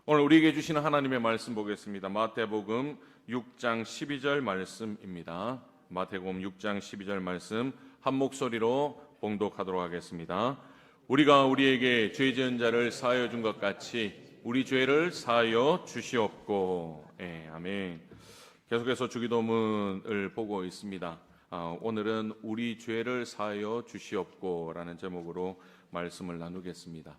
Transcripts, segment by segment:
오늘 우리에게 주시는 하나님의 말씀 보겠습니다. 마태복음 6장 12절 말씀입니다. 마태복음 6장 12절 말씀 한 목소리로 봉독하도록 하겠습니다. 우리가 우리에게 죄 지은 자를 사하여 준 것 같이 우리 죄를 사하여 주시옵고. 아멘. 계속해서 주기도문을 보고 있습니다. 오늘은 우리 죄를 사하여 주시옵고 라는 제목으로 말씀을 나누겠습니다.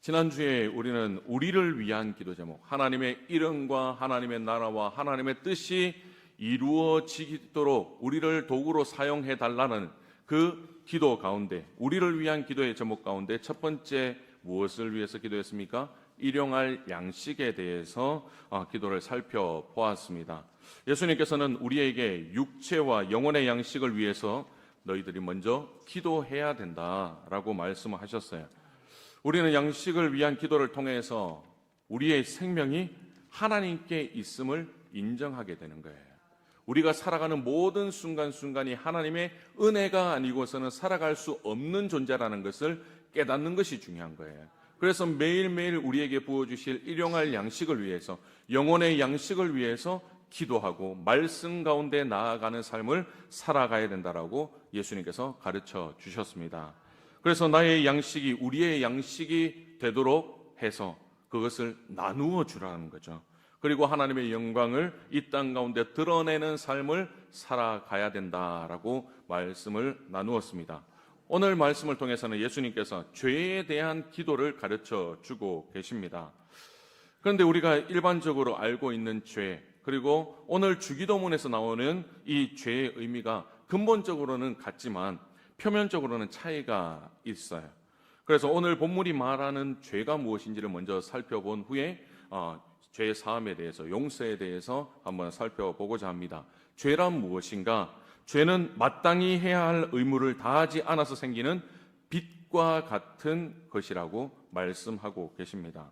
지난주에 우리는 우리를 위한 기도 제목, 하나님의 이름과 하나님의 나라와 하나님의 뜻이 이루어지도록 우리를 도구로 사용해 달라는 그 기도 가운데, 우리를 위한 기도의 제목 가운데 첫 번째 무엇을 위해서 기도했습니까? 일용할 양식에 대해서 기도를 살펴보았습니다. 예수님께서는 우리에게 육체와 영혼의 양식을 위해서 너희들이 먼저 기도해야 된다라고 말씀하셨어요. 우리는 양식을 위한 기도를 통해서 우리의 생명이 하나님께 있음을 인정하게 되는 거예요. 우리가 살아가는 모든 순간순간이 하나님의 은혜가 아니고서는 살아갈 수 없는 존재라는 것을 깨닫는 것이 중요한 거예요. 그래서 매일매일 우리에게 부어주실 일용할 양식을 위해서, 영혼의 양식을 위해서 기도하고 말씀 가운데 나아가는 삶을 살아가야 된다라고 예수님께서 가르쳐 주셨습니다. 그래서 나의 양식이 우리의 양식이 되도록 해서 그것을 나누어 주라는 거죠. 그리고 하나님의 영광을 이 땅 가운데 드러내는 삶을 살아가야 된다라고 말씀을 나누었습니다. 오늘 말씀을 통해서는 예수님께서 죄에 대한 기도를 가르쳐 주고 계십니다. 그런데 우리가 일반적으로 알고 있는 죄, 그리고 오늘 주기도문에서 나오는 이 죄의 의미가 근본적으로는 같지만 표면적으로는 차이가 있어요. 그래서 오늘 본문이 말하는 죄가 무엇인지를 먼저 살펴본 후에 죄 사함에 대해서, 용서에 대해서 한번 살펴보고자 합니다. 죄란 무엇인가? 죄는 마땅히 해야 할 의무를 다하지 않아서 생기는 빚과 같은 것이라고 말씀하고 계십니다.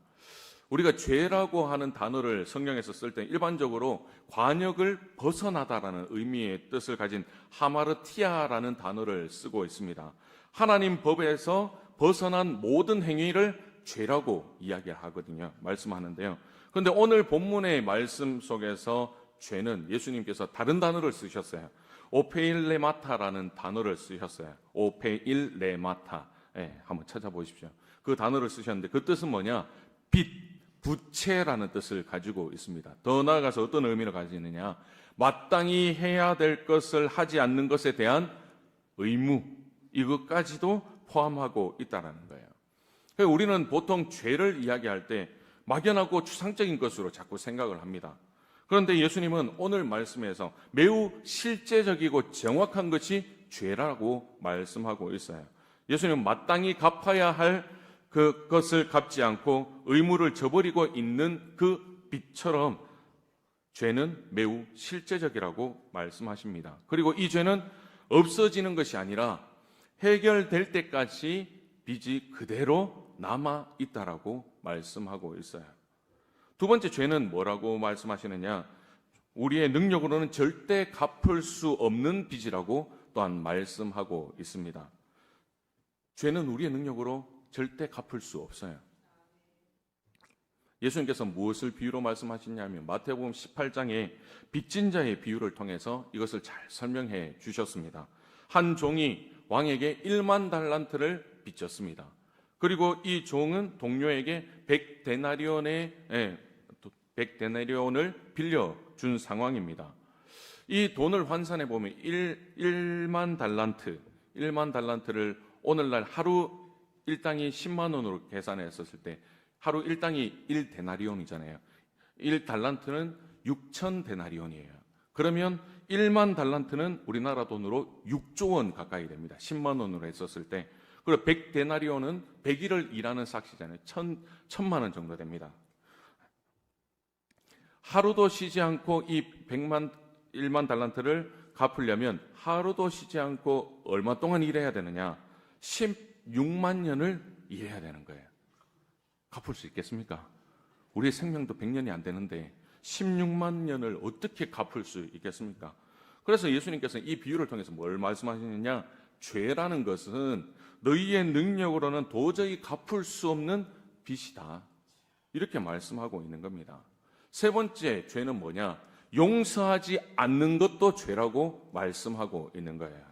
우리가 죄라고 하는 단어를 성경에서 쓸 때 일반적으로 관역을 벗어나다라는 의미의 뜻을 가진 하마르티아라는 단어를 쓰고 있습니다. 하나님 법에서 벗어난 모든 행위를 죄라고 이야기하거든요. 말씀하는데요. 그런데 오늘 본문의 말씀 속에서 죄는 예수님께서 다른 단어를 쓰셨어요. 오페일레마타라는 단어를 쓰셨어요. 오페일레마타. 한번 찾아보십시오. 그 단어를 쓰셨는데 그 뜻은 뭐냐? 빚, 부채라는 뜻을 가지고 있습니다. 더 나아가서 어떤 의미를 가지느냐? 마땅히 해야 될 것을 하지 않는 것에 대한 의무, 이것까지도 포함하고 있다는 거예요. 그러니까 우리는 보통 죄를 이야기할 때 막연하고 추상적인 것으로 자꾸 생각을 합니다. 그런데 예수님은 오늘 말씀에서 매우 실제적이고 정확한 것이 죄라고 말씀하고 있어요. 예수님은 마땅히 갚아야 할 그것을 갚지 않고 의무를 저버리고 있는 그 빚처럼 죄는 매우 실제적이라고 말씀하십니다. 그리고 이 죄는 없어지는 것이 아니라 해결될 때까지 빚이 그대로 남아 있다라고 말씀하고 있어요. 두 번째 죄는 뭐라고 말씀하시느냐? 우리의 능력으로는 절대 갚을 수 없는 빚이라고 또한 말씀하고 있습니다. 죄는 우리의 능력으로 절대 갚을 수 없어요. 예수님께서 무엇을 비유로 말씀하시냐면 마태복음 18장에 빚진 자의 비유를 통해서 이것을 잘 설명해 주셨습니다. 한 종이 왕에게 1만 달란트를 빚졌습니다. 그리고 이 종은 동료에게 100데나리온을 빌려준 상황입니다. 이 돈을 환산해 보면 1만 달란트를 오늘날 하루 일당이 10만 원으로 계산했었을 때 하루 일당이 1데나리온이잖아요. 1달란트는 6천 데나리온이에요. 그러면 1만 달란트는 우리나라 돈으로 6조 원 가까이 됩니다. 10만 원으로 했었을 때. 그리고 100데나리온은 100일을 일하는 삭시잖아요. 1,000만 원 정도 됩니다. 하루도 쉬지 않고 이 1만 달란트를 갚으려면 하루도 쉬지 않고 얼마 동안 일해야 되느냐? 16만 년을 일해야 되는 거예요. 갚을 수 있겠습니까? 우리의 생명도 100년이 안 되는데 16만 년을 어떻게 갚을 수 있겠습니까? 그래서 예수님께서는 이 비유를 통해서 뭘 말씀하시느냐? 죄라는 것은 너희의 능력으로는 도저히 갚을 수 없는 빚이다. 이렇게 말씀하고 있는 겁니다. 세 번째 죄는 뭐냐? 용서하지 않는 것도 죄라고 말씀하고 있는 거예요.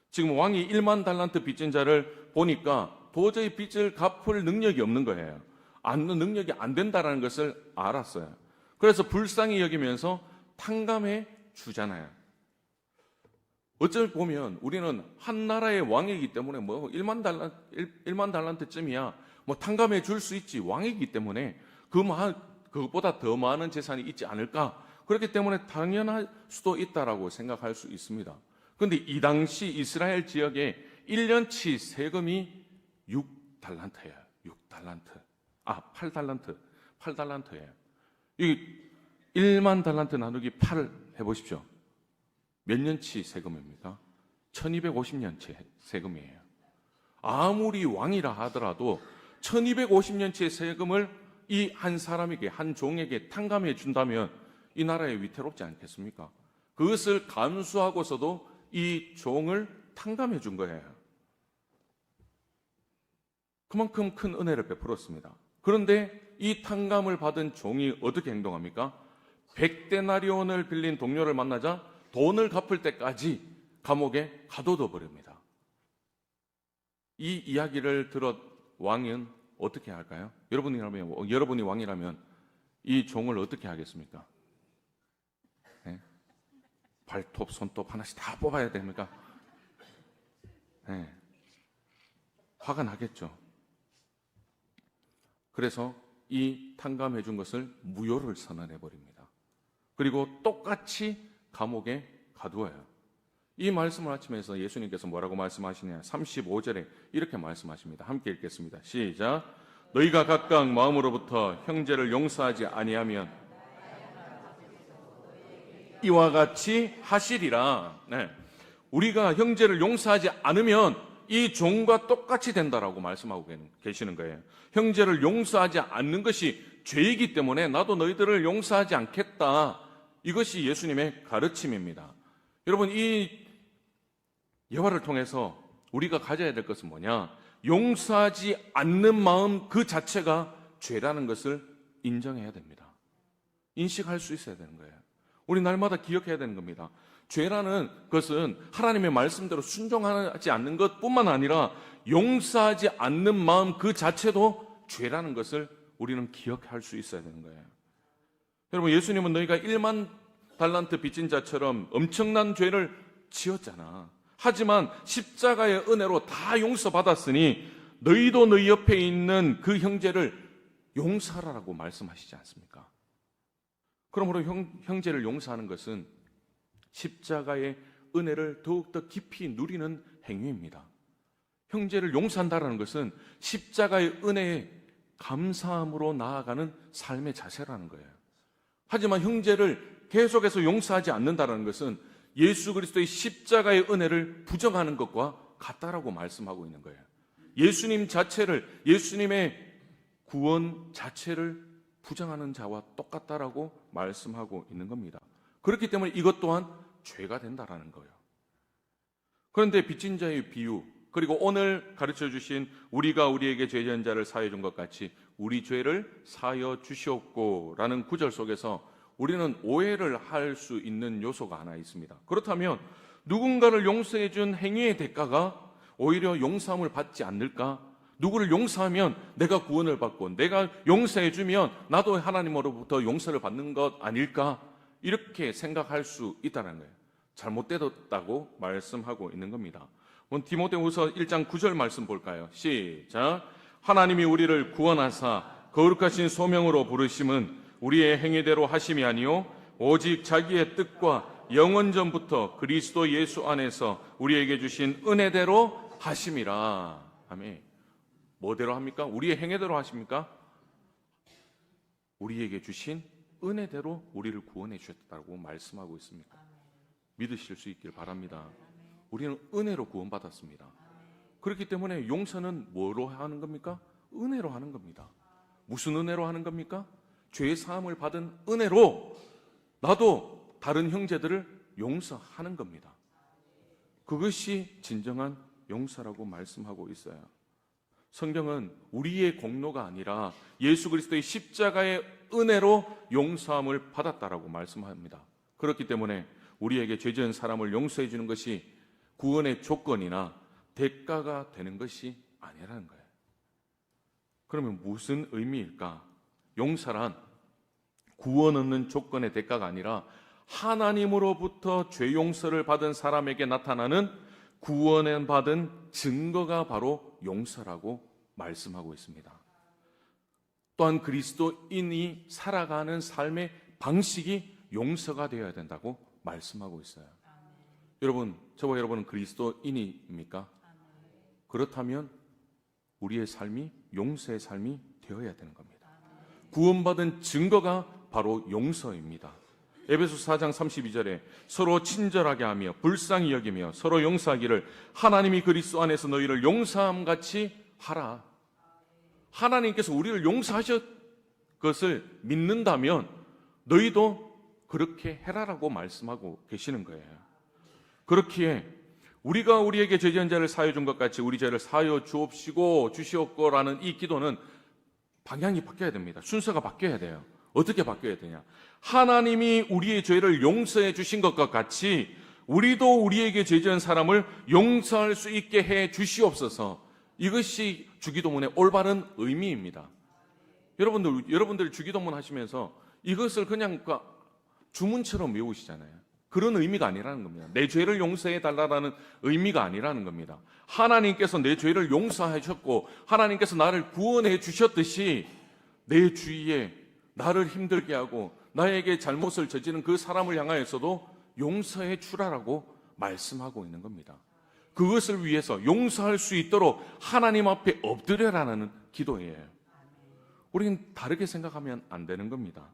지금 왕이 1만 달란트 빚진 자를 보니까 도저히 빚을 갚을 능력이 없는 거예요. 능력이 안 된다는 것을 알았어요. 그래서 불쌍히 여기면서 탕감해 주잖아요. 어쩔 보면 우리는 한 나라의 왕이기 때문에 1만 달란트쯤이야 탕감해 줄 수 있지. 왕이기 때문에 그것보다 더 많은 재산이 있지 않을까. 그렇기 때문에 당연할 수도 있다라고 생각할 수 있습니다. 그런데 이 당시 이스라엘 지역에 1년치 세금이 6달란트예요. 6달란트. 8달란트예요. 이 1만 달란트 나누기 8 해보십시오. 몇 년치 세금입니까? 1250년치 세금이에요. 아무리 왕이라 하더라도 1250년치의 세금을 이 한 사람에게, 한 종에게 탕감해 준다면 이 나라에 위태롭지 않겠습니까? 그것을 감수하고서도 이 종을 탕감해 준 거예요. 그만큼 큰 은혜를 베풀었습니다. 그런데 이 탕감을 받은 종이 어떻게 행동합니까? 100데나리온을 빌린 동료를 만나자 돈을 갚을 때까지 감옥에 가둬둬 버립니다. 이 이야기를 들어 왕은 어떻게 할까요? 여러분이 왕이라면 이 종을 어떻게 하겠습니까? 네? 발톱, 손톱 하나씩 다 뽑아야 됩니까? 네. 화가 나겠죠. 그래서 이 탕감해 준 것을 무효를 선언해 버립니다. 그리고 똑같이 감옥에 가두어요. 이 말씀을 아침에서 예수님께서 뭐라고 말씀하시냐? 35절에 이렇게 말씀하십니다. 함께 읽겠습니다. 시작. 너희가 각각 마음으로부터 형제를 용서하지 아니하면 이와 같이 하시리라. 네. 우리가 형제를 용서하지 않으면 이 종과 똑같이 된다라고 말씀하고 계시는 거예요. 형제를 용서하지 않는 것이 죄이기 때문에 나도 너희들을 용서하지 않겠다. 이것이 예수님의 가르침입니다. 여러분, 이 예화를 통해서 우리가 가져야 될 것은 뭐냐? 용서하지 않는 마음 그 자체가 죄라는 것을 인정해야 됩니다. 인식할 수 있어야 되는 거예요. 우리 날마다 기억해야 되는 겁니다. 죄라는 것은 하나님의 말씀대로 순종하지 않는 것뿐만 아니라 용서하지 않는 마음 그 자체도 죄라는 것을 우리는 기억할 수 있어야 되는 거예요. 여러분, 예수님은 너희가 1만 달란트 빚진 자처럼 엄청난 죄를 지었잖아. 하지만 십자가의 은혜로 다 용서받았으니 너희도 너희 옆에 있는 그 형제를 용서하라고 말씀하시지 않습니까? 그러므로 형제를 용서하는 것은 십자가의 은혜를 더욱더 깊이 누리는 행위입니다. 형제를 용서한다는 것은 십자가의 은혜에 감사함으로 나아가는 삶의 자세라는 거예요. 하지만 형제를 계속해서 용서하지 않는다는 것은 예수 그리스도의 십자가의 은혜를 부정하는 것과 같다라고 말씀하고 있는 거예요. 예수님 자체를, 예수님의 구원 자체를 부정하는 자와 똑같다라고 말씀하고 있는 겁니다. 그렇기 때문에 이것 또한 죄가 된다라는 거예요. 그런데 빚진 자의 비유, 그리고 오늘 가르쳐 주신 우리가 우리에게 죄 지은 자를 사하여 준 것 같이 우리 죄를 사하여 주시옵고라는 구절 속에서 우리는 오해를 할 수 있는 요소가 하나 있습니다. 그렇다면 누군가를 용서해 준 행위의 대가가 오히려 용서함을 받지 않을까? 누구를 용서하면 내가 구원을 받고 내가 용서해 주면 나도 하나님으로부터 용서를 받는 것 아닐까? 이렇게 생각할 수 있다는 거예요. 잘못되었다고 말씀하고 있는 겁니다. 디모데후서 1장 9절 말씀 볼까요? 시작. 하나님이 우리를 구원하사 거룩하신 소명으로 부르심은 우리의 행위대로 하심이 아니요 오직 자기의 뜻과 영원전부터 그리스도 예수 안에서 우리에게 주신 은혜대로 하심이라. 아멘. 뭐대로 합니까? 우리의 행위대로 하십니까? 우리에게 주신 은혜대로 우리를 구원해 주셨다고 말씀하고 있습니다. 믿으실 수 있길 바랍니다. 우리는 은혜로 구원받았습니다. 그렇기 때문에 용서는 뭐로 하는 겁니까? 은혜로 하는 겁니다. 무슨 은혜로 하는 겁니까? 죄 사함을 받은 은혜로 나도 다른 형제들을 용서하는 겁니다. 그것이 진정한 용서라고 말씀하고 있어요. 성경은 우리의 공로가 아니라 예수 그리스도의 십자가의 은혜로 용서함을 받았다라고 말씀합니다. 그렇기 때문에 우리에게 죄 지은 사람을 용서해 주는 것이 구원의 조건이나 대가가 되는 것이 아니라는 거예요. 그러면 무슨 의미일까? 용서란 구원 얻는 조건의 대가가 아니라 하나님으로부터 죄 용서를 받은 사람에게 나타나는 구원을 받은 증거가 바로 용서라고 말씀하고 있습니다. 또한 그리스도인이 살아가는 삶의 방식이 용서가 되어야 된다고 말씀하고 있어요. 여러분, 저와 여러분은 그리스도인입니까? 그렇다면 우리의 삶이 용서의 삶이 되어야 되는 겁니다. 구원받은 증거가 바로 용서입니다. 에베소서 4장 32절에 서로 친절하게 하며 불쌍히 여기며 서로 용서하기를 하나님이 그리스도 안에서 너희를 용서함 같이 하라. 하나님께서 우리를 용서하셨 것을 믿는다면 너희도 그렇게 해라라고 말씀하고 계시는 거예요. 그렇기에 우리가 우리에게 죄 지은 자를 사하여 준 것 같이 우리 죄를 사하여 주시옵고라는 이 기도는 방향이 바뀌어야 됩니다. 순서가 바뀌어야 돼요. 어떻게 바뀌어야 되냐? 하나님이 우리의 죄를 용서해 주신 것과 같이 우리도 우리에게 죄 지은 사람을 용서할 수 있게 해 주시옵소서. 이것이 주기도문의 올바른 의미입니다. 여러분들 주기도문 하시면서 이것을 그냥 주문처럼 외우시잖아요. 그런 의미가 아니라는 겁니다. 내 죄를 용서해 달라는 의미가 아니라는 겁니다. 하나님께서 내 죄를 용서하셨고 하나님께서 나를 구원해 주셨듯이 내 주위에 나를 힘들게 하고 나에게 잘못을 저지른 그 사람을 향하여서도 용서해 주라라고 말씀하고 있는 겁니다. 그것을 위해서 용서할 수 있도록 하나님 앞에 엎드려라는 기도예요. 우리는 다르게 생각하면 안 되는 겁니다.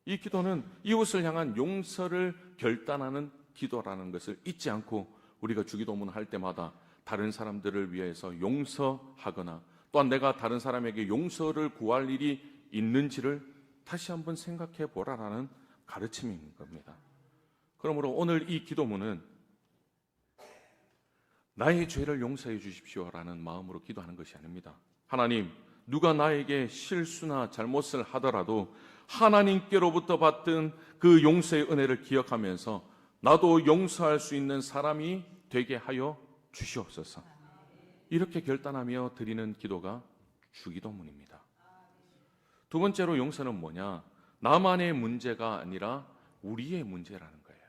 이 기도는 이웃을 향한 용서를 결단하는 기도라는 것을 잊지 않고 우리가 주기도문 할 때마다 다른 사람들을 위해서 용서하거나 또한 내가 다른 사람에게 용서를 구할 일이 있는지를 다시 한번 생각해 보라라는 가르침인 겁니다. 그러므로 오늘 이 기도문은 나의 죄를 용서해 주십시오라는 마음으로 기도하는 것이 아닙니다. 하나님, 누가 나에게 실수나 잘못을 하더라도 하나님께로부터 받은 그 용서의 은혜를 기억하면서 나도 용서할 수 있는 사람이 되게 하여 주시옵소서. 이렇게 결단하며 드리는 기도가 주기도문입니다. 두 번째로 용서는 뭐냐? 나만의 문제가 아니라 우리의 문제라는 거예요.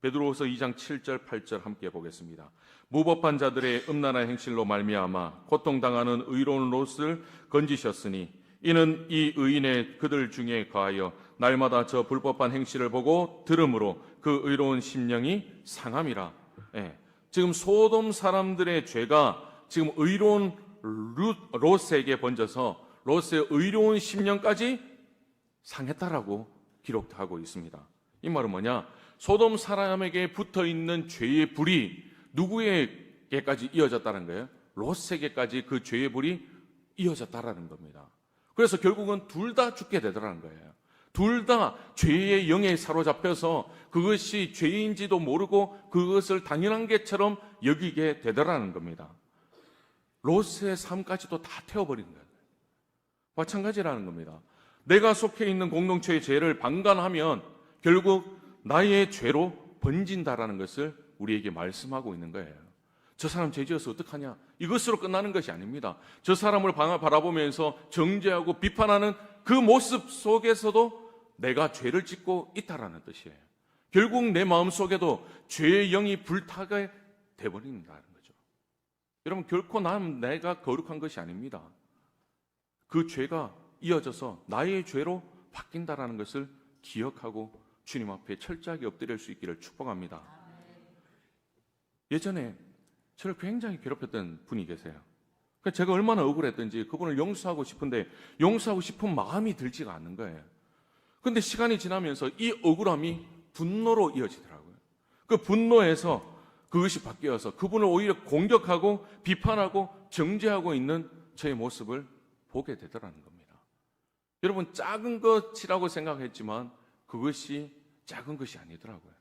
베드로후서 2장 7절 8절 함께 보겠습니다. 무법한 자들의 음란한 행실로 말미암아 고통당하는 의로운 롯을 건지셨으니 이는 이 의인의 그들 중에 거하여 날마다 저 불법한 행실을 보고 들음으로 그 의로운 심령이 상함이라. 지금 소돔 사람들의 죄가 지금 의로운 롯에게 번져서 롯의 의로운 심령까지 상했다라고 기록하고 있습니다. 이 말은 뭐냐? 소돔 사람에게 붙어있는 죄의 불이 누구에게까지 이어졌다는 거예요? 롯에게까지 그 죄의 불이 이어졌다라는 겁니다. 그래서 결국은 둘 다 죽게 되더라는 거예요. 둘 다 죄의 영에 사로잡혀서 그것이 죄인지도 모르고 그것을 당연한 것처럼 여기게 되더라는 겁니다. 롯의 삶까지도 다 태워버린 거예요. 마찬가지라는 겁니다. 내가 속해 있는 공동체의 죄를 방관하면 결국 나의 죄로 번진다라는 것을 우리에게 말씀하고 있는 거예요. 저 사람 죄 지어서 어떡하냐? 이것으로 끝나는 것이 아닙니다. 저 사람을 바라보면서 정죄하고 비판하는 그 모습 속에서도 내가 죄를 짓고 있다라는 뜻이에요. 결국 내 마음속에도 죄의 영이 불타게 돼버린다는 거죠. 여러분, 결코 내가 거룩한 것이 아닙니다. 그 죄가 이어져서 나의 죄로 바뀐다라는 것을 기억하고 주님 앞에 철저하게 엎드릴 수 있기를 축복합니다. 예전에 저를 굉장히 괴롭혔던 분이 계세요. 제가 얼마나 억울했던지 그분을 용서하고 싶은데 용서하고 싶은 마음이 들지가 않는 거예요. 그런데 시간이 지나면서 이 억울함이 분노로 이어지더라고요. 그 분노에서 그것이 바뀌어서 그분을 오히려 공격하고 비판하고 정죄하고 있는 저의 모습을 보게 되더라는 겁니다. 여러분, 작은 것이라고 생각했지만 그것이 작은 것이 아니더라고요.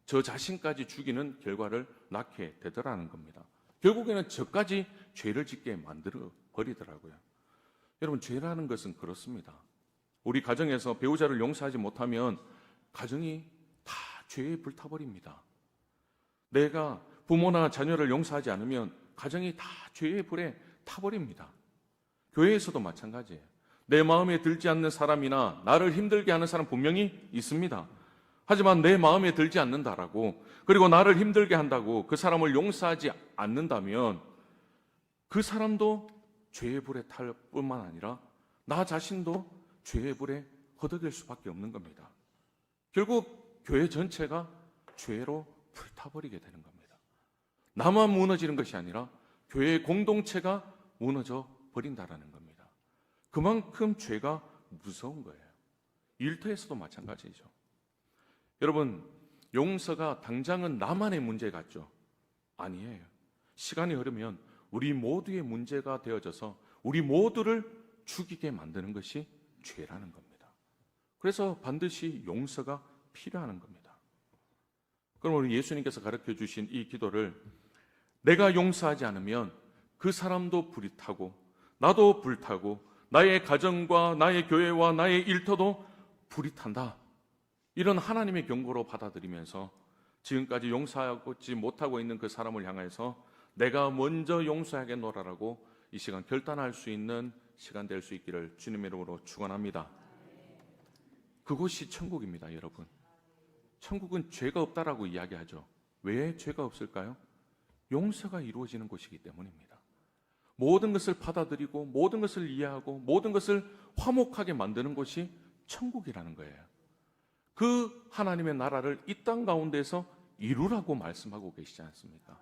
저 자신까지 죽이는 결과를 낳게 되더라는 겁니다. 결국에는 저까지 죄를 짓게 만들어 버리더라고요. 여러분, 죄라는 것은 그렇습니다. 우리 가정에서 배우자를 용서하지 못하면 가정이 다 죄에 불타버립니다. 내가 부모나 자녀를 용서하지 않으면 가정이 다 죄의 불에 타버립니다. 교회에서도 마찬가지예요. 내 마음에 들지 않는 사람이나 나를 힘들게 하는 사람 분명히 있습니다. 하지만 내 마음에 들지 않는다라고, 그리고 나를 힘들게 한다고 그 사람을 용서하지 않는다면 그 사람도 죄의 불에 탈 뿐만 아니라 나 자신도 죄의 불에 허덕일 수밖에 없는 겁니다. 결국 교회 전체가 죄로 불타버리게 되는 겁니다. 나만 무너지는 것이 아니라 교회의 공동체가 무너져 버린다라는 겁니다. 그만큼 죄가 무서운 거예요. 일터에서도 마찬가지죠. 여러분, 용서가 당장은 나만의 문제 같죠? 아니에요. 시간이 흐르면 우리 모두의 문제가 되어져서 우리 모두를 죽이게 만드는 것이 죄라는 겁니다. 그래서 반드시 용서가 필요한 겁니다. 그럼 우리 예수님께서 가르쳐 주신 이 기도를 내가 용서하지 않으면 그 사람도 불이 타고 나도 불타고 나의 가정과 나의 교회와 나의 일터도 불이 탄다. 이런 하나님의 경고로 받아들이면서 지금까지 용서하지 못하고 있는 그 사람을 향해서 내가 먼저 용서하겠노라라고 이 시간 결단할 수 있는 시간 될 수 있기를 주님의 이름으로 축원합니다. 그곳이 천국입니다, 여러분. 천국은 죄가 없다라고 이야기하죠. 왜 죄가 없을까요? 용서가 이루어지는 곳이기 때문입니다. 모든 것을 받아들이고 모든 것을 이해하고 모든 것을 화목하게 만드는 곳이 천국이라는 거예요. 그 하나님의 나라를 이 땅 가운데서 이루라고 말씀하고 계시지 않습니까?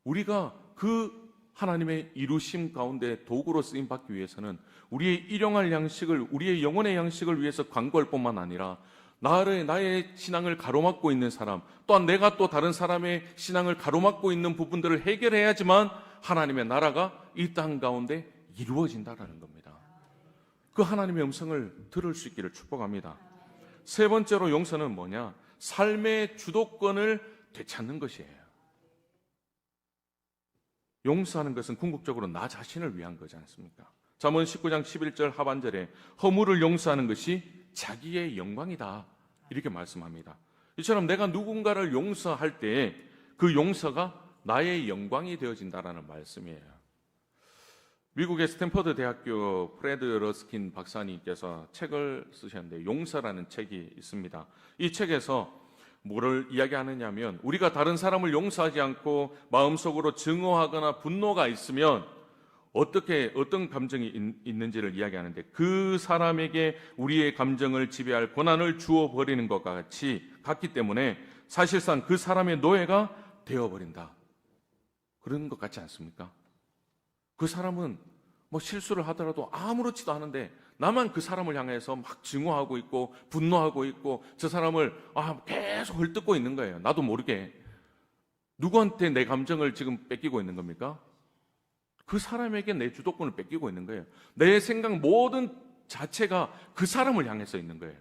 우리가 그 하나님의 이루심 가운데 도구로 쓰임 받기 위해서는 우리의 일용할 양식을, 우리의 영혼의 양식을 위해서 간구할 뿐만 아니라 나의 신앙을 가로막고 있는 사람, 또한 내가 또 다른 사람의 신앙을 가로막고 있는 부분들을 해결해야지만 하나님의 나라가 이 땅 가운데 이루어진다라는 겁니다. 그 하나님의 음성을 들을 수 있기를 축복합니다. 세 번째로 용서는 뭐냐? 삶의 주도권을 되찾는 것이에요. 용서하는 것은 궁극적으로 나 자신을 위한 거지 않습니까? 잠언 19장 11절 하반절에 허물을 용서하는 것이 자기의 영광이다, 이렇게 말씀합니다. 이처럼 내가 누군가를 용서할 때 그 용서가 나의 영광이 되어진다라는 말씀이에요. 미국의 스탠퍼드 대학교 프레드 러스킨 박사님께서 책을 쓰셨는데 용서라는 책이 있습니다. 이 책에서 뭐를 이야기하느냐면 우리가 다른 사람을 용서하지 않고 마음속으로 증오하거나 분노가 있으면 어떤 감정이 있는지를 이야기하는데 그 사람에게 우리의 감정을 지배할 권한을 주어버리는 것과 같기 때문에 사실상 그 사람의 노예가 되어버린다. 그런 것 같지 않습니까? 그 사람은 뭐 실수를 하더라도 아무렇지도 않은데 나만 그 사람을 향해서 막 증오하고 있고 분노하고 있고 저 사람을 계속 헐뜯고 있는 거예요. 나도 모르게. 누구한테 내 감정을 지금 뺏기고 있는 겁니까? 그 사람에게 내 주도권을 뺏기고 있는 거예요. 내 생각 모든 자체가 그 사람을 향해서 있는 거예요.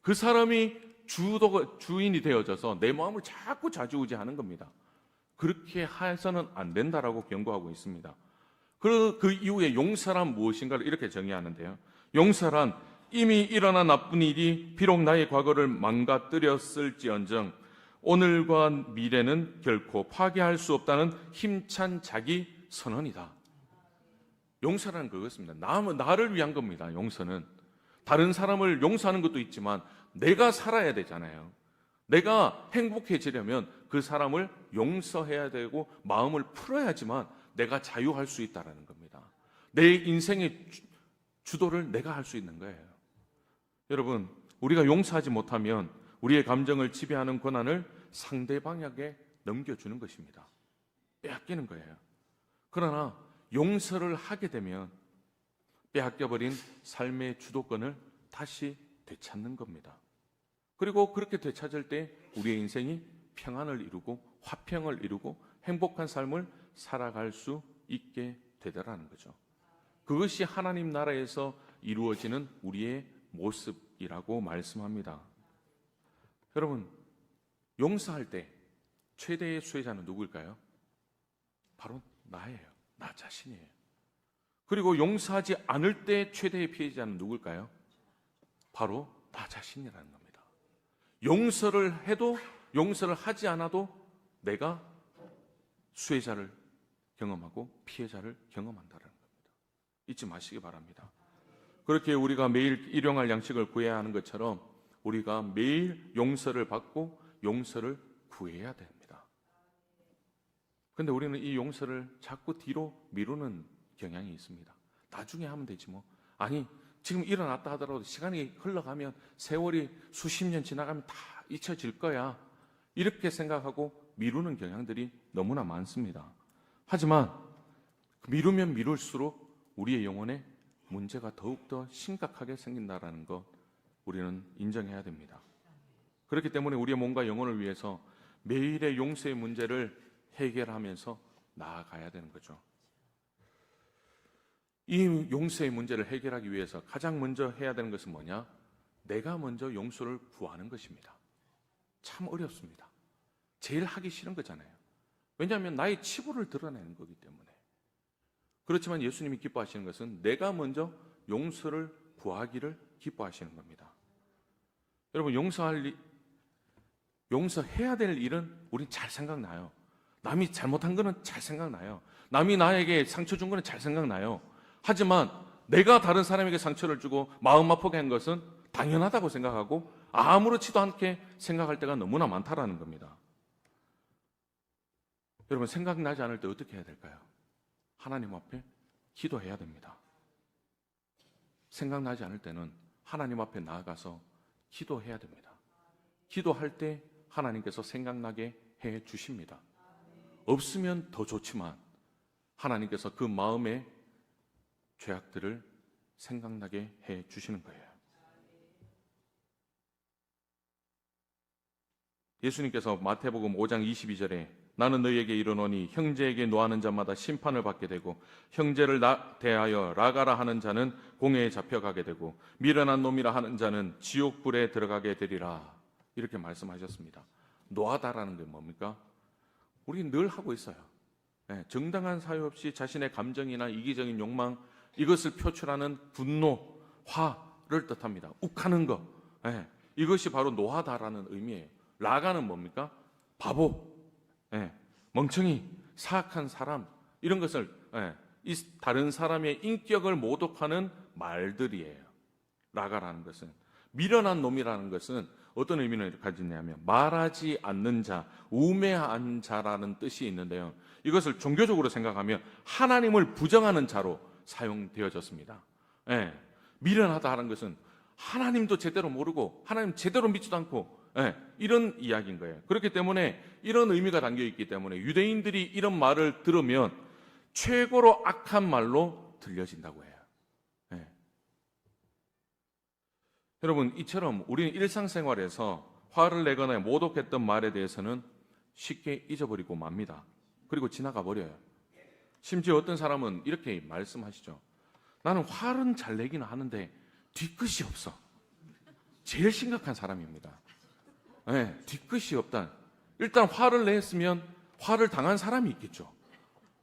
그 사람이 주인이 되어져서 내 마음을 자꾸 좌지우지하는 겁니다. 그렇게 해서는 안 된다라고 경고하고 있습니다. 그 이후에 용서란 무엇인가를 이렇게 정의하는데요. 용서란 이미 일어난 나쁜 일이 비록 나의 과거를 망가뜨렸을지언정 오늘과 미래는 결코 파괴할 수 없다는 힘찬 자기 선언이다. 용서라는 그것입니다. 나를 위한 겁니다. 용서는 다른 사람을 용서하는 것도 있지만 내가 살아야 되잖아요. 내가 행복해지려면 그 사람을 용서해야 되고 마음을 풀어야지만 내가 자유할 수 있다는 겁니다. 내 인생의 주도를 내가 할 수 있는 거예요. 여러분, 우리가 용서하지 못하면 우리의 감정을 지배하는 권한을 상대방에게 넘겨주는 것입니다. 빼앗기는 거예요. 그러나 용서를 하게 되면 빼앗겨버린 삶의 주도권을 다시 되찾는 겁니다. 그리고 그렇게 되찾을 때 우리의 인생이 평안을 이루고 화평을 이루고 행복한 삶을 살아갈 수 있게 되더라는 거죠. 그것이 하나님 나라에서 이루어지는 우리의 모습이라고 말씀합니다. 여러분, 용서할 때 최대의 수혜자는 누구일까요? 바로 나예요. 나 자신이에요. 그리고 용서하지 않을 때 최대의 피해자는 누굴까요? 바로 나 자신이라는 겁니다. 용서를 해도 용서를 하지 않아도 내가 수혜자를 경험하고 피해자를 경험한다는 겁니다. 잊지 마시기 바랍니다. 그렇게 우리가 매일 일용할 양식을 구해야 하는 것처럼 우리가 매일 용서를 받고 용서를 구해야 됩니다. 그런데 우리는 이 용서를 자꾸 뒤로 미루는 경향이 있습니다. 나중에 하면 되지 뭐. 아니 지금 일어났다 하더라도 시간이 흘러가면 세월이 수십 년 지나가면 다 잊혀질 거야. 이렇게 생각하고 미루는 경향들이 너무나 많습니다. 하지만 미루면 미룰수록 우리의 영혼에 문제가 더욱더 심각하게 생긴다는 것 우리는 인정해야 됩니다. 그렇기 때문에 우리의 몸과 영혼을 위해서 매일의 용서의 문제를 해결하면서 나아가야 되는 거죠. 이 용서의 문제를 해결하기 위해서 가장 먼저 해야 되는 것은 뭐냐? 내가 먼저 용서를 구하는 것입니다. 참 어렵습니다. 제일 하기 싫은 거잖아요. 왜냐하면 나의 치부를 드러내는 거기 때문에. 그렇지만 예수님이 기뻐하시는 것은 내가 먼저 용서를 구하기를 기뻐하시는 겁니다. 여러분 용서해야 될 일은 우린 잘 생각나요. 남이 잘못한 거는 잘 생각나요. 남이 나에게 상처 준 거는 잘 생각나요. 하지만 내가 다른 사람에게 상처를 주고 마음 아프게 한 것은 당연하다고 생각하고 아무렇지도 않게 생각할 때가 너무나 많다라는 겁니다. 여러분 생각나지 않을 때 어떻게 해야 될까요? 하나님 앞에 기도해야 됩니다. 생각나지 않을 때는 하나님 앞에 나아가서 기도해야 됩니다. 기도할 때 하나님께서 생각나게 해 주십니다. 없으면 더 좋지만 하나님께서 그 마음의 죄악들을 생각나게 해 주시는 거예요. 예수님께서 마태복음 5장 22절에 나는 너희에게 이르노니 형제에게 노하는 자마다 심판을 받게 되고 형제를 대하여 라가라 하는 자는 공회에 잡혀가게 되고 미련한 놈이라 하는 자는 지옥불에 들어가게 되리라. 이렇게 말씀하셨습니다. 노하다라는 게 뭡니까? 우리 늘 하고 있어요. 정당한 사유 없이 자신의 감정이나 이기적인 욕망 이것을 표출하는 분노, 화를 뜻합니다. 욱하는 것. 이것이 바로 노하다라는 의미예요. 라가는 뭡니까? 바보, 멍청이, 사악한 사람 이런 것을 이 다른 사람의 인격을 모독하는 말들이에요. 라가라는 것은 미련한 놈이라는 것은 어떤 의미를 가지냐면 말하지 않는 자, 우매한 자라는 뜻이 있는데요. 이것을 종교적으로 생각하면 하나님을 부정하는 자로 사용되어졌습니다. 미련하다는 것은 하나님도 제대로 모르고 하나님 제대로 믿지도 않고 이런 이야기인 거예요. 그렇기 때문에 이런 의미가 담겨 있기 때문에 유대인들이 이런 말을 들으면 최고로 악한 말로 들려진다고 해요. 여러분 이처럼 우리는 일상생활에서 화를 내거나 모독했던 말에 대해서는 쉽게 잊어버리고 맙니다. 그리고 지나가 버려요. 심지어 어떤 사람은 이렇게 말씀하시죠. 나는 화는 잘 내기는 하는데 뒤끝이 없어. 제일 심각한 사람입니다. 뒤끝이 없다. 일단 화를 냈으면 화를 당한 사람이 있겠죠.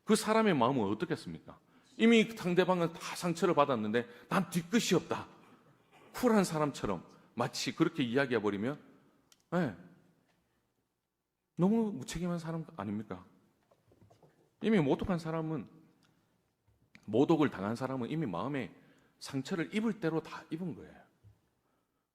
그 사람의 마음은 어떻겠습니까? 이미 상대방은 다 상처를 받았는데 난 뒤끝이 없다. 쿨한 사람처럼 마치 그렇게 이야기해버리면 너무 무책임한 사람 아닙니까? 이미 모독을 당한 사람은 이미 마음에 상처를 입을 대로 다 입은 거예요.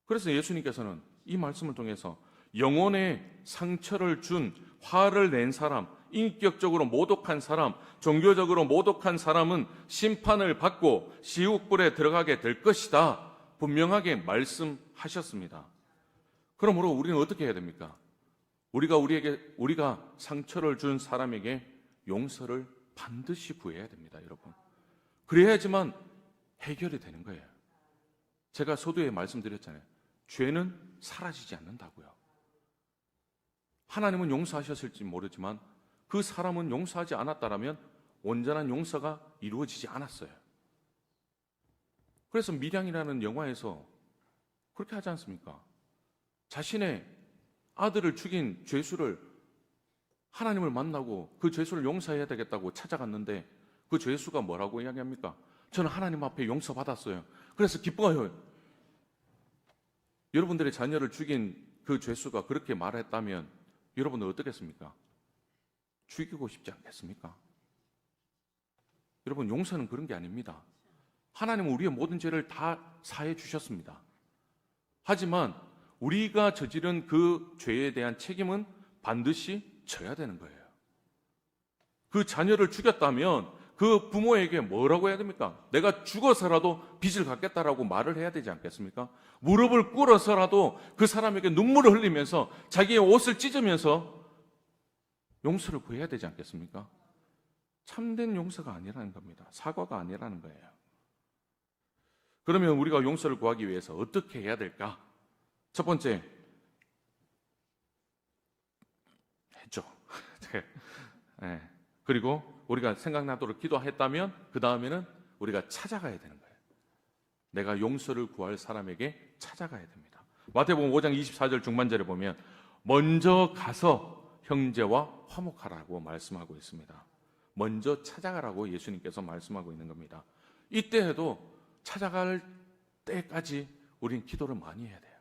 그래서 예수님께서는 이 말씀을 통해서 영혼에 상처를 준 화를 낸 사람, 인격적으로 모독한 사람, 종교적으로 모독한 사람은 심판을 받고 지옥불에 들어가게 될 것이다. 분명하게 말씀하셨습니다. 그러므로 우리는 어떻게 해야 됩니까? 우리가 상처를 준 사람에게 용서를 반드시 구해야 됩니다, 여러분. 그래야지만 해결이 되는 거예요. 제가 서두에 말씀드렸잖아요. 죄는 사라지지 않는다고요. 하나님은 용서하셨을지 모르지만 그 사람은 용서하지 않았다라면 온전한 용서가 이루어지지 않았어요. 그래서 밀양이라는 영화에서 그렇게 하지 않습니까? 자신의 아들을 죽인 죄수를 하나님을 만나고 그 죄수를 용서해야 되겠다고 찾아갔는데 그 죄수가 뭐라고 이야기합니까? 저는 하나님 앞에 용서받았어요. 그래서 기뻐요. 여러분들의 자녀를 죽인 그 죄수가 그렇게 말했다면 여러분은 어떻겠습니까? 죽이고 싶지 않겠습니까? 여러분, 용서는 그런 게 아닙니다. 하나님은 우리의 모든 죄를 다 사해 주셨습니다. 하지만 우리가 저지른 그 죄에 대한 책임은 반드시 져야 되는 거예요. 그 자녀를 죽였다면 그 부모에게 뭐라고 해야 됩니까? 내가 죽어서라도 빚을 갚겠다라고 말을 해야 되지 않겠습니까? 무릎을 꿇어서라도 그 사람에게 눈물을 흘리면서 자기의 옷을 찢으면서 용서를 구해야 되지 않겠습니까? 참된 용서가 아니라는 겁니다. 사과가 아니라는 거예요. 그러면 우리가 용서를 구하기 위해서 어떻게 해야 될까? 첫 번째, 했죠. 네. 그리고 우리가 생각나도록 기도했다면 그 다음에는 우리가 찾아가야 되는 거예요. 내가 용서를 구할 사람에게 찾아가야 됩니다. 마태복음 5장 24절 중반절에 보면 먼저 가서 형제와 화목하라고 말씀하고 있습니다. 먼저 찾아가라고 예수님께서 말씀하고 있는 겁니다. 이때에도 찾아갈 때까지 우리는 기도를 많이 해야 돼요.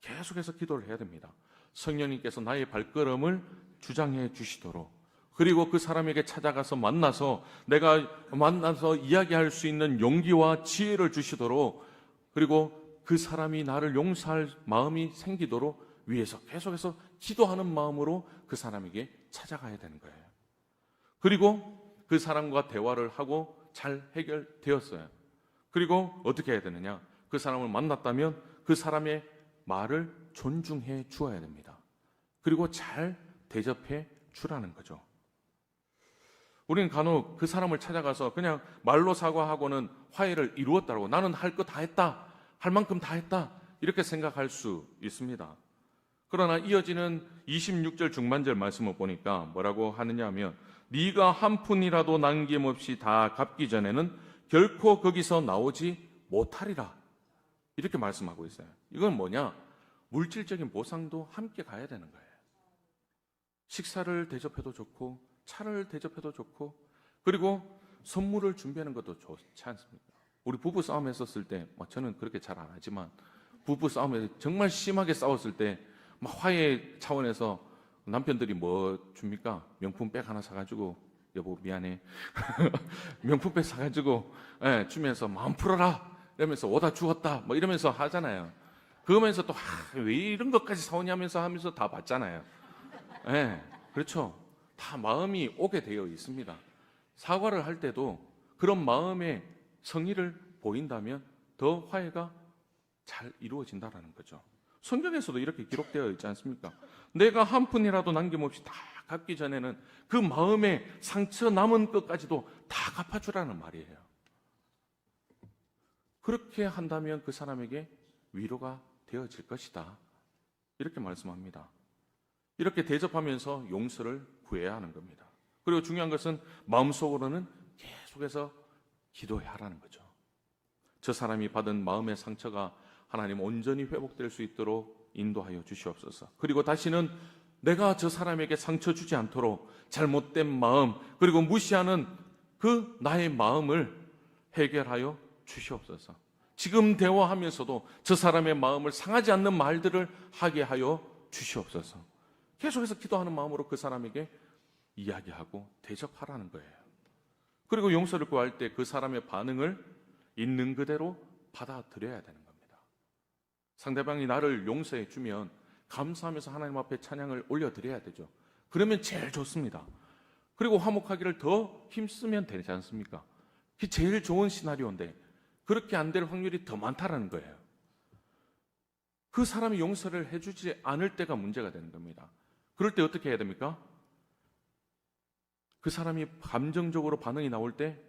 계속해서 기도를 해야 됩니다. 성령님께서 나의 발걸음을 주장해 주시도록, 그리고 그 사람에게 찾아가서 만나서 내가 만나서 이야기할 수 있는 용기와 지혜를 주시도록, 그리고 그 사람이 나를 용서할 마음이 생기도록 위해서 계속해서 기도하는 마음으로 그 사람에게 찾아가야 되는 거예요. 그리고 그 사람과 대화를 하고 잘 해결되었어요. 그리고 어떻게 해야 되느냐? 그 사람을 만났다면 그 사람의 말을 존중해 주어야 됩니다. 그리고 잘 대접해 주라는 거죠. 우리는 간혹 그 사람을 찾아가서 그냥 말로 사과하고는 화해를 이루었다고, 나는 할 거 다 했다, 할 만큼 다 했다, 이렇게 생각할 수 있습니다. 그러나 이어지는 26절 중반절 말씀을 보니까 뭐라고 하느냐 하면 네가 한 푼이라도 남김없이 다 갚기 전에는 결코 거기서 나오지 못하리라, 이렇게 말씀하고 있어요. 이건 뭐냐? 물질적인 보상도 함께 가야 되는 거예요. 식사를 대접해도 좋고 차를 대접해도 좋고, 그리고 선물을 준비하는 것도 좋지 않습니까? 우리 부부 싸움 했었을 때, 저는 그렇게 잘 안 하지만 부부 싸움에 정말 심하게 싸웠을 때 화해 차원에서 남편들이 뭐 줍니까? 명품백 하나 사가지고, 여보 미안해 명품백 사가지고 주면서 마음 풀어라 이러면서 오다 죽었다 뭐 이러면서 하잖아요. 그러면서 또 왜 이런 것까지 사오냐면서 하면서 다 받잖아요. 그렇죠. 다 마음이 오게 되어 있습니다. 사과를 할 때도 그런 마음의 성의를 보인다면 더 화해가 잘 이루어진다는 거죠. 성경에서도 이렇게 기록되어 있지 않습니까? 내가 한 푼이라도 남김없이 다 갚기 전에는 그 마음의 상처 남은 것까지도 다 갚아주라는 말이에요. 그렇게 한다면 그 사람에게 위로가 되어질 것이다, 이렇게 말씀합니다. 이렇게 대접하면서 용서를 구해야 하는 겁니다. 그리고 중요한 것은 마음속으로는 계속해서 기도해야 하라는 거죠. 저 사람이 받은 마음의 상처가 하나님 온전히 회복될 수 있도록 인도하여 주시옵소서. 그리고 다시는 내가 저 사람에게 상처 주지 않도록 잘못된 마음, 그리고 무시하는 그 나의 마음을 해결하여 주시옵소서. 지금 대화하면서도 저 사람의 마음을 상하지 않는 말들을 하게 하여 주시옵소서. 계속해서 기도하는 마음으로 그 사람에게 이야기하고 대접하라는 거예요. 그리고 용서를 구할 때 그 사람의 반응을 있는 그대로 받아들여야 되는 겁니다. 상대방이 나를 용서해 주면 감사하면서 하나님 앞에 찬양을 올려드려야 되죠. 그러면 제일 좋습니다. 그리고 화목하기를 더 힘쓰면 되지 않습니까? 그게 제일 좋은 시나리오인데 그렇게 안 될 확률이 더 많다라는 거예요. 그 사람이 용서를 해주지 않을 때가 문제가 되는 겁니다. 그럴 때 어떻게 해야 됩니까? 그 사람이 감정적으로 반응이 나올 때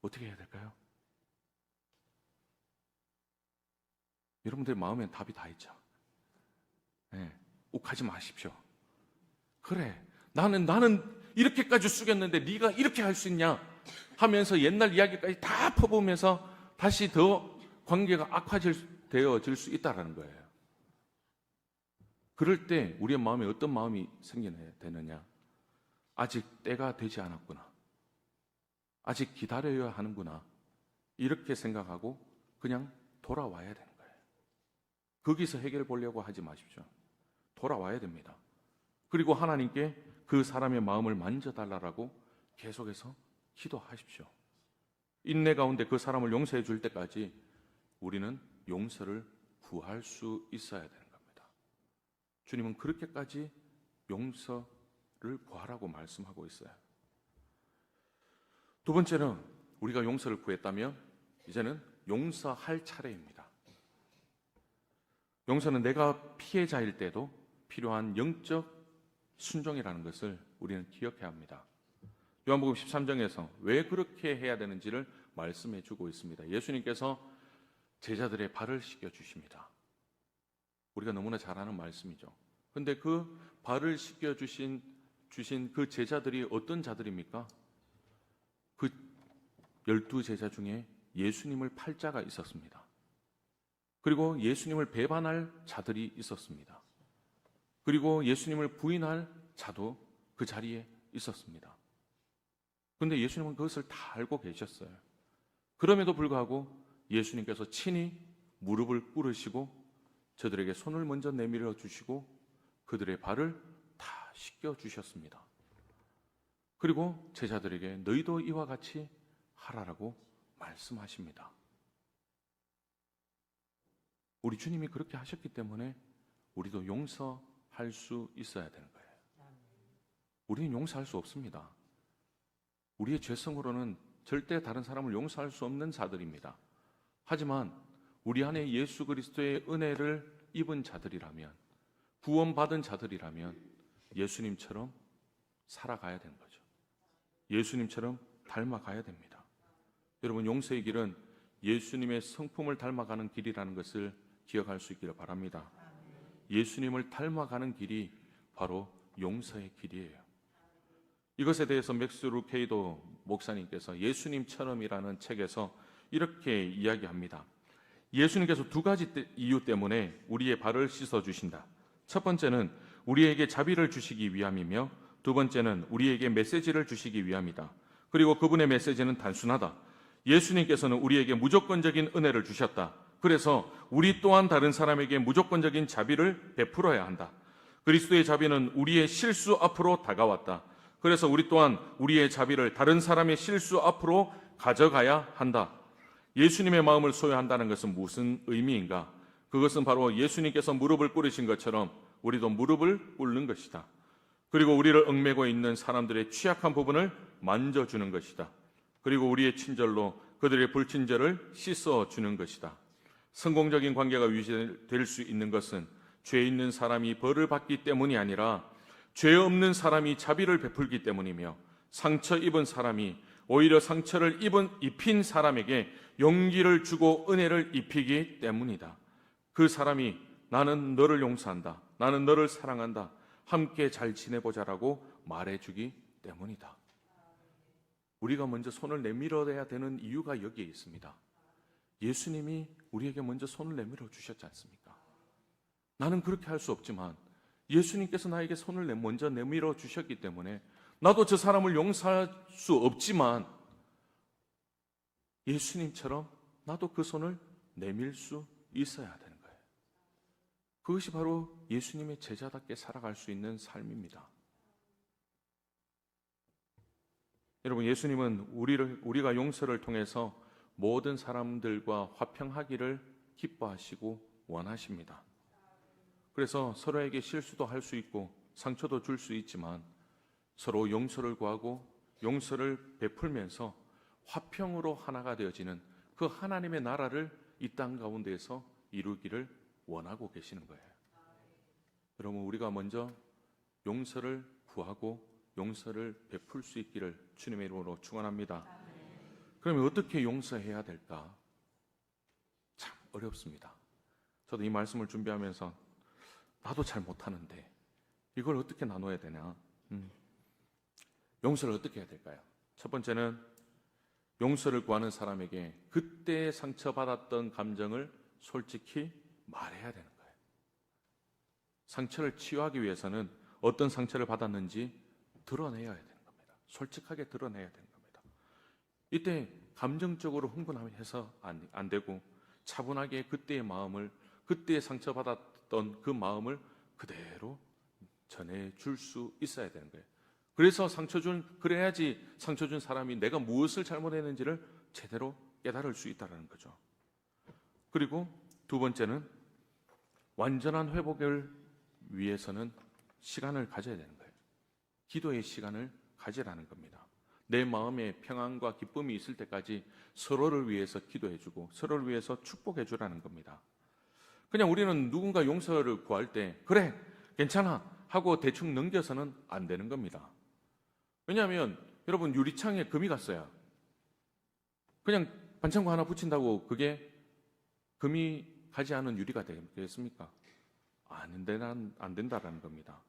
어떻게 해야 될까요? 여러분들 마음엔 답이 다 있죠. 욱하지 마십시오. 그래, 나는 이렇게까지 숙였는데 네가 이렇게 할 수 있냐 하면서 옛날 이야기까지 다 퍼부으면서 다시 더 관계가 악화되어질 수 있다는 거예요. 그럴 때 우리의 마음에 어떤 마음이 생겨야 되느냐? 아직 때가 되지 않았구나. 아직 기다려야 하는구나. 이렇게 생각하고 그냥 돌아와야 되는 거예요. 거기서 해결 보려고 하지 마십시오. 돌아와야 됩니다. 그리고 하나님께 그 사람의 마음을 만져달라고 계속해서 기도하십시오. 인내 가운데 그 사람을 용서해 줄 때까지 우리는 용서를 구할 수 있어야 되는 겁니다. 주님은 그렇게까지 용서를 구하라고 말씀하고 있어요. 두 번째는 우리가 용서를 구했다면 이제는 용서할 차례입니다. 용서는 내가 피해자일 때도 필요한 영적 순종이라는 것을 우리는 기억해야 합니다. 요한복음 13장에서 왜 그렇게 해야 되는지를 말씀해 주고 있습니다. 예수님께서 제자들의 발을 씻겨 주십니다. 우리가 너무나 잘 아는 말씀이죠. 그런데 그 발을 씻겨 주신 그 제자들이 어떤 자들입니까? 그 12제자 중에 예수님을 팔 자가 있었습니다. 그리고 예수님을 배반할 자들이 있었습니다. 그리고 예수님을 부인할 자도 그 자리에 있었습니다. 그런데 예수님은 그것을 다 알고 계셨어요. 그럼에도 불구하고 예수님께서 친히 무릎을 꿇으시고 저들에게 손을 먼저 내밀어 주시고 그들의 발을 다 씻겨 주셨습니다. 그리고 제자들에게 너희도 이와 같이 하라라고 말씀하십니다. 우리 주님이 그렇게 하셨기 때문에 우리도 용서할 수 있어야 되는 거예요. 우리는 용서할 수 없습니다. 우리의 죄성으로는 절대 다른 사람을 용서할 수 없는 자들입니다. 하지만 우리 안에 예수 그리스도의 은혜를 입은 자들이라면, 구원받은 자들이라면 예수님처럼 살아가야 되는 거죠. 예수님처럼 닮아가야 됩니다. 여러분, 용서의 길은 예수님의 성품을 닮아가는 길이라는 것을 기억할 수 있기를 바랍니다. 예수님을 닮아가는 길이 바로 용서의 길이에요. 이것에 대해서 맥스 루케이도 목사님께서 예수님처럼이라는 책에서 이렇게 이야기합니다. 예수님께서 두 가지 이유 때문에 우리의 발을 씻어주신다. 첫 번째는 우리에게 자비를 주시기 위함이며 두 번째는 우리에게 메시지를 주시기 위함이다. 그리고 그분의 메시지는 단순하다. 예수님께서는 우리에게 무조건적인 은혜를 주셨다. 그래서 우리 또한 다른 사람에게 무조건적인 자비를 베풀어야 한다. 그리스도의 자비는 우리의 실수 앞으로 다가왔다. 그래서 우리 또한 우리의 자비를 다른 사람의 실수 앞으로 가져가야 한다. 예수님의 마음을 소유한다는 것은 무슨 의미인가? 그것은 바로 예수님께서 무릎을 꿇으신 것처럼 우리도 무릎을 꿇는 것이다. 그리고 우리를 얽매고 있는 사람들의 취약한 부분을 만져주는 것이다. 그리고 우리의 친절로 그들의 불친절을 씻어주는 것이다. 성공적인 관계가 유지될 수 있는 것은 죄 있는 사람이 벌을 받기 때문이 아니라 죄 없는 사람이 자비를 베풀기 때문이며 상처 입은 사람이 오히려 상처를 입힌 사람에게 용기를 주고 은혜를 입히기 때문이다. 그 사람이 나는 너를 용서한다. 나는 너를 사랑한다. 함께 잘 지내보자라고 말해주기 때문이다. 우리가 먼저 손을 내밀어야 되는 이유가 여기에 있습니다. 예수님이 우리에게 먼저 손을 내밀어 주셨지 않습니까? 나는 그렇게 할 수 없지만 예수님께서 나에게 손을 먼저 내밀어 주셨기 때문에 나도 저 사람을 용서할 수 없지만 예수님처럼 나도 그 손을 내밀 수 있어야 되는 거예요. 그것이 바로 예수님의 제자답게 살아갈 수 있는 삶입니다. 여러분, 예수님은 우리가 용서를 통해서 모든 사람들과 화평하기를 기뻐하시고 원하십니다. 그래서 서로에게 실수도 할 수 있고 상처도 줄 수 있지만 서로 용서를 구하고 용서를 베풀면서 화평으로 하나가 되어지는 그 하나님의 나라를 이 땅 가운데에서 이루기를 원하고 계시는 거예요. 여러분, 우리가 먼저 용서를 구하고 용서를 베풀 수 있기를 주님의 이름으로 축원합니다. 그러면 어떻게 용서해야 될까? 참 어렵습니다. 저도 이 말씀을 준비하면서 나도 잘 못하는데 이걸 어떻게 나눠야 되나? 용서를 어떻게 해야 될까요? 첫 번째는 용서를 구하는 사람에게 그때 상처받았던 감정을 솔직히 말해야 되는 거예요. 상처를 치유하기 위해서는 어떤 상처를 받았는지 드러내야 되는 겁니다. 솔직하게 드러내야 되는 겁니다. 이때 감정적으로 흥분해서 안 되고 차분하게 그때의 마음을, 그때의 상처받았던 그 마음을 그대로 전해줄 수 있어야 되는 거예요. 그래서 그래야지 상처 준 사람이 내가 무엇을 잘못했는지를 제대로 깨달을 수 있다는 거죠. 그리고 두 번째는 완전한 회복을 위해서는 시간을 가져야 되는 거예요. 기도의 시간을 가지라는 겁니다. 내 마음에 평안과 기쁨이 있을 때까지 서로를 위해서 기도해주고 서로를 위해서 축복해주라는 겁니다. 그냥 우리는 누군가 용서를 구할 때 그래 괜찮아 하고 대충 넘겨서는 안 되는 겁니다. 왜냐하면 여러분 유리창에 금이 갔어요. 그냥 반창고 하나 붙인다고 그게 금이 가지 않은 유리가 되겠습니까? 안 된다라는 겁니다.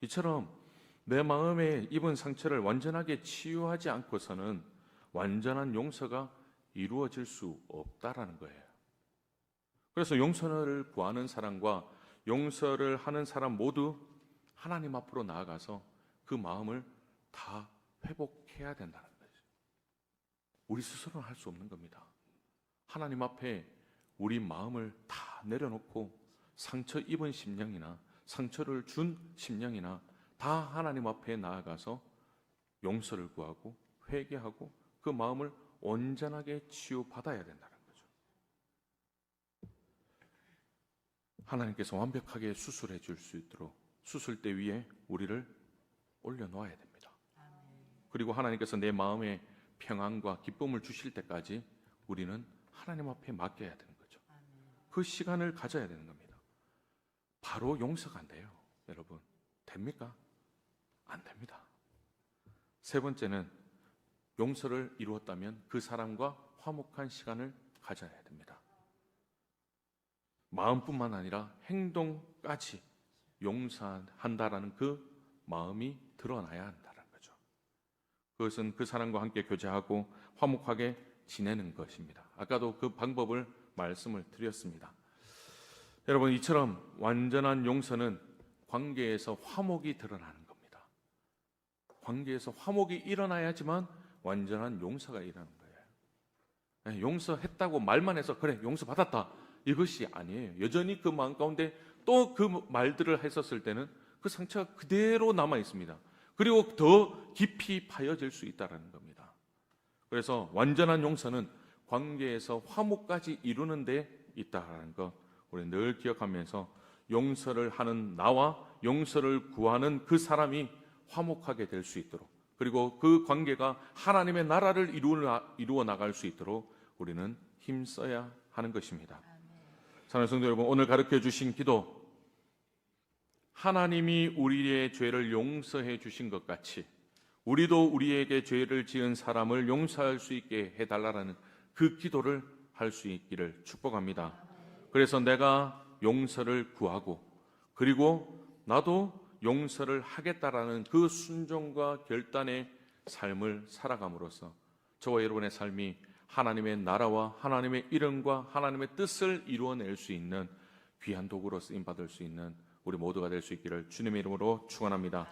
이처럼 내 마음에 입은 상처를 완전하게 치유하지 않고서는 완전한 용서가 이루어질 수 없다라는 거예요. 그래서 용서를 구하는 사람과 용서를 하는 사람 모두 하나님 앞으로 나아가서 그 마음을 다 회복해야 된다는 거죠. 우리 스스로는 할 수 없는 겁니다. 하나님 앞에 우리 마음을 다 내려놓고 상처 입은 심령이나 상처를 준 심령이나 다 하나님 앞에 나아가서 용서를 구하고 회개하고 그 마음을 온전하게 치유받아야 된다는 거죠. 하나님께서 완벽하게 수술해 줄 수 있도록 수술대 위에 우리를 올려놓아야 됩니다. 그리고 하나님께서 내 마음에 평안과 기쁨을 주실 때까지 우리는 하나님 앞에 맡겨야 되는 거죠. 그 시간을 가져야 되는 겁니다. 바로 용서가 안 돼요. 여러분 됩니까? 안 됩니다. 세 번째는 용서를 이루었다면 그 사람과 화목한 시간을 가져야 됩니다. 마음뿐만 아니라 행동까지 용서한다라는 그 마음이 드러나야 한다는 거죠. 그것은 그 사람과 함께 교제하고 화목하게 지내는 것입니다. 아까도 그 방법을 말씀을 드렸습니다. 여러분 이처럼 완전한 용서는 관계에서 화목이 드러나는 겁니다. 관계에서 화목이 일어나야지만 완전한 용서가 일어나는 거예요. 용서했다고 말만 해서 그래 용서받았다 이것이 아니에요. 여전히 그 마음 가운데 또 그 말들을 했었을 때는 그 상처가 그대로 남아 있습니다. 그리고 더 깊이 파여질 수 있다는 겁니다. 그래서 완전한 용서는 관계에서 화목까지 이루는 데 있다는 것 우리 늘 기억하면서 용서를 하는 나와 용서를 구하는 그 사람이 화목하게 될 수 있도록 그리고 그 관계가 하나님의 나라를 이루어 나갈 수 있도록 우리는 힘써야 하는 것입니다. 사랑하는 성도 여러분, 오늘 가르쳐 주신 기도 하나님이 우리의 죄를 용서해 주신 것 같이 우리도 우리에게 죄를 지은 사람을 용서할 수 있게 해달라는 그 기도를 할 수 있기를 축복합니다. 그래서 내가 용서를 구하고 그리고 나도 용서를 하겠다라는 그 순종과 결단의 삶을 살아감으로써 저와 여러분의 삶이 하나님의 나라와 하나님의 이름과 하나님의 뜻을 이루어낼 수 있는 귀한 도구로 쓰임받을 수 있는 우리 모두가 될 수 있기를 주님의 이름으로 축원합니다.